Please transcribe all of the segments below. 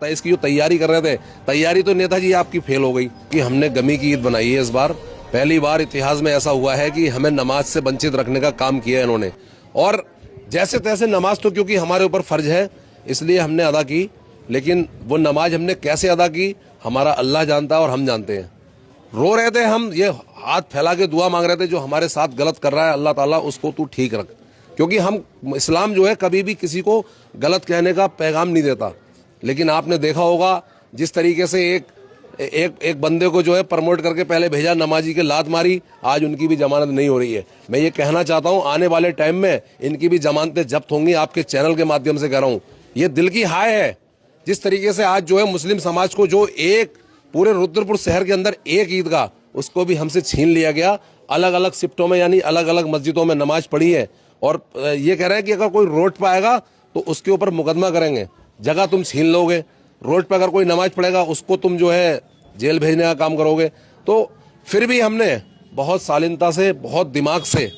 2027 की जो तैयारी कर रहे थे, तैयारी तो नेताजी आपकी फेल हो गई कि हमने गमी की ईद बनाई है। इस बार पहली बार इतिहास में ऐसा हुआ है कि हमें नमाज से वंचित रखने का काम किया है इन्होंने। और जैसे तैसे नमाज तो क्योंकि हमारे ऊपर फर्ज है इसलिए हमने अदा की, लेकिन वो नमाज हमने कैसे अदा की हमारा अल्लाह जानता है और हम जानते हैं। रो रहे थे हम, ये हाथ फैला के दुआ मांग रहे थे जो हमारे साथ गलत कर रहा है अल्लाह ताला उसको तू ठीक रख, क्योंकि हम इस्लाम जो है कभी भी किसी को गलत कहने का पैगाम नहीं देता। लेकिन आपने देखा होगा जिस तरीके से एक बंदे को जो है प्रमोट करके पहले भेजा, नमाजी के लात मारी, आज उनकी भी जमानत नहीं हो रही है। मैं ये कहना चाहता हूँ आने वाले टाइम में इनकी भी जमानतें जब्त होंगी, आपके चैनल के माध्यम से कह रहा हूँ। ये दिल की हाय है जिस तरीके से आज जो है मुस्लिम समाज को जो एक पूरे रुद्रपुर शहर के अंदर एक ईदगाह उसको भी हमसे छीन लिया गया। अलग अलग शिफ्टों में यानी अलग अलग मस्जिदों में नमाज पढ़ी है और ये कह रहे हैं कि अगर कोई रोड पर आएगा तो उसके ऊपर मुकदमा करेंगे। जगह तुम छीन लोगे, रोड पर अगर कोई नमाज पढ़ेगा उसको तुम जो है जेल भेजने का काम करोगे। तो फिर भी हमने बहुत शालीनता से, बहुत दिमाग से,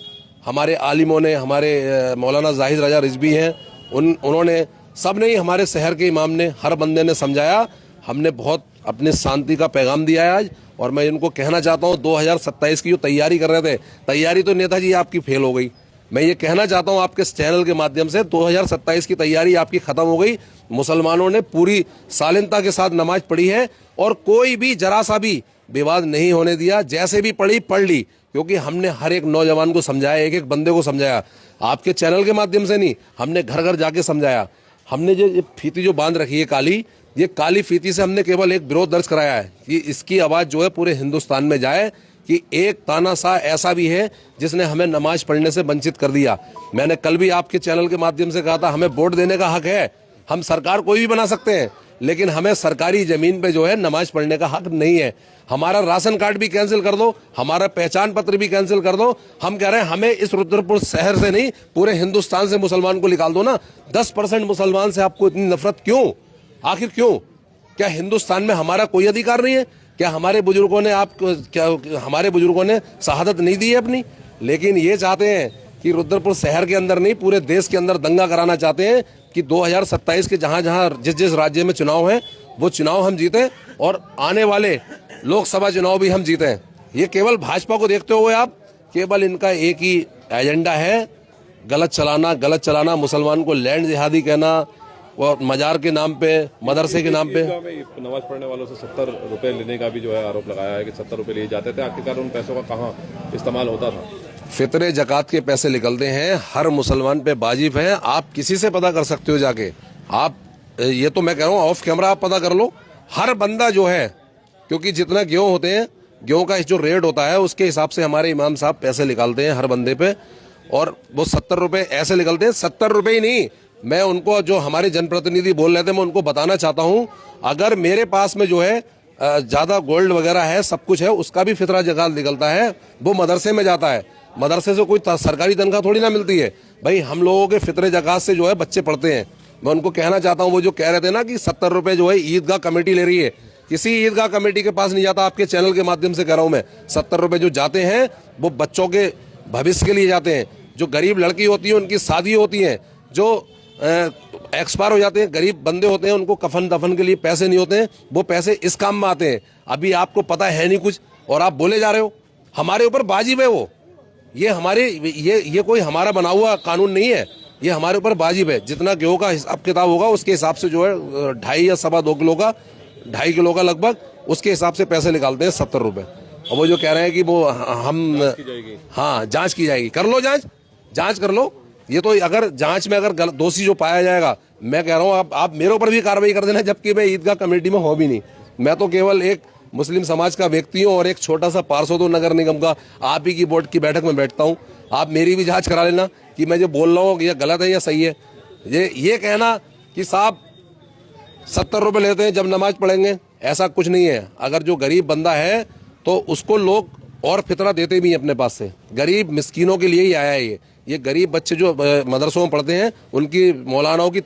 हमारे आलिमों ने, हमारे मौलाना जाहिद रजा रिजवी हैं, उन्होंने सब ने ही, हमारे शहर के इमाम ने, हर बंदे ने समझाया। हमने बहुत अपने शांति का पैगाम दिया है आज। और मैं इनको कहना चाहता हूँ 2027 की जो तैयारी कर रहे थे, तैयारी तो नेताजी आपकी फेल हो गई। मैं ये कहना चाहता हूँ आपके चैनल के माध्यम से 2027 की तैयारी आपकी खत्म हो गई। मुसलमानों ने पूरी शालीनता के साथ नमाज पढ़ी है और कोई भी जरा सा भी विवाद नहीं होने दिया। जैसे भी पढ़ी पढ़ ली, क्योंकि हमने हर एक नौजवान को समझाया, एक एक बंदे को समझाया। आपके चैनल के माध्यम से नहीं, हमने घर घर जाके समझाया। हमने जो फीती जो बांध रखी है काली, ये काली फीती से हमने केवल एक विरोध दर्ज कराया है कि इसकी आवाज़ जो है पूरे हिंदुस्तान में जाए कि एक तानाशाह ऐसा भी है जिसने हमें नमाज पढ़ने से वंचित कर दिया। मैंने कल भी आपके चैनल के माध्यम से कहा था हमें वोट देने का हक है, हम सरकार कोई भी बना सकते हैं, लेकिन हमें सरकारी जमीन पे जो है नमाज पढ़ने का हक नहीं है। हमारा राशन कार्ड भी कैंसिल कर दो, हमारा पहचान पत्र भी कैंसिल कर दो। हम कह रहे हैं हमें इस रुद्रपुर शहर से नहीं, पूरे हिंदुस्तान से मुसलमान को निकाल दो ना। 10% मुसलमान से आपको इतनी नफरत क्यों? आखिर क्यों? क्या हिंदुस्तान में हमारा कोई अधिकार नहीं है? क्या हमारे बुजुर्गों ने शहादत नहीं दी है अपनी? लेकिन ये चाहते हैं कि रुद्रपुर शहर के अंदर नहीं, पूरे देश के अंदर दंगा कराना चाहते हैं कि 2027 के जहां जहां जिस राज्य में चुनाव है वो चुनाव हम जीते और आने वाले लोकसभा चुनाव भी हम जीते। ये केवल भाजपा को देखते हुए आप, केवल इनका एक ही एजेंडा है, गलत चलाना, मुसलमान को लैंड जिहादी कहना और मजार के नाम पे, मदरसे के नाम पे। नमाज पढ़ने वालों से 70 रुपए लेने का भी जो है आरोप लगाया है कि 70 रुपए लिए जाते थे। आखिरकार उन पैसों का कहाँ इस्तेमाल होता था? फितरे जकात के पैसे निकलते हैं, हर मुसलमान पे वाजिब है। आप किसी से पता कर सकते हो जाके, आप ये तो मैं कह रहा हूँ ऑफ कैमरा आप पता कर लो। हर बंदा जो है, क्योंकि जितना गेहूँ होते हैं, गेहूँ का जो रेट होता है उसके हिसाब से हमारे इमाम साहब पैसे निकालते हैं हर बंदे पे, और वो 70 रुपए ऐसे निकलते हैं। 70 रुपए ही नहीं, मैं उनको, जो हमारे जनप्रतिनिधि बोल रहे थे, मैं उनको बताना चाहता हूं, अगर मेरे पास में जो है ज्यादा गोल्ड वगैरह है, सब कुछ है, उसका भी फितरा जकात निकलता है, वो मदरसे में जाता है। मदरसे से कोई सरकारी तनख्वाह थोड़ी ना मिलती है भाई, हम लोगों के फितरे जकात से जो है बच्चे पढ़ते हैं। मैं उनको कहना चाहता हूँ, वो जो कह रहे थे ना कि 70 रुपए जो है ईदगाह कमेटी ले रही है, किसी ईदगाह कमेटी के पास नहीं जाता। आपके चैनल के माध्यम से कह रहा हूँ मैं, 70 रुपए जो जाते हैं वो बच्चों के भविष्य के लिए जाते हैं। जो गरीब लड़की होती है उनकी शादी होती है, जो एक्सपायर हो जाते हैं, गरीब बंदे होते हैं, उनको कफन दफन के लिए पैसे नहीं होते हैं, वो पैसे इस काम में आते हैं। अभी आपको पता है नहीं कुछ और आप बोले जा रहे हो, हमारे ऊपर वाजिब है वो। ये हमारे ये कोई हमारा बना हुआ कानून नहीं है, ये हमारे ऊपर वाजिब है। जितना गेहूं का हिसाब किताब होगा उसके हिसाब से जो है 2.5 या 2.25 किलो का, 2.5 किलो का लगभग, उसके हिसाब से पैसे निकालते हैं 70 रुपए। और वो जो कह रहे हैं कि वो हम हाँ जांच की जाएगी, कर लो जांच कर लो। ये तो अगर जांच में अगर दोषी जो पाया जाएगा, मैं कह रहा हूँ आप मेरे ऊपर भी कार्रवाई कर देना, जबकि मैं ईदगाह कमेटी में हो भी नहीं। मैं तो केवल एक मुस्लिम समाज का व्यक्ति हूँ और एक छोटा सा पार्षद हूँ नगर निगम का, आप ही की बोर्ड की बैठक में बैठता हूँ। आप मेरी भी जांच करा लेना कि मैं जो बोल रहा हूँ ये गलत है या सही है। ये कहना कि साहब 70 रुपये लेते हैं जब नमाज पढ़ेंगे, ऐसा कुछ नहीं है। अगर जो गरीब बंदा है तो उसको लोग और फितरा देते भी हैं अपने पास से। गरीब मिस्कीनों के लिए ही आया है ये गरीब बच्चे जो मदरसों में पढ़ते हैं, उनकी मौलानाओं की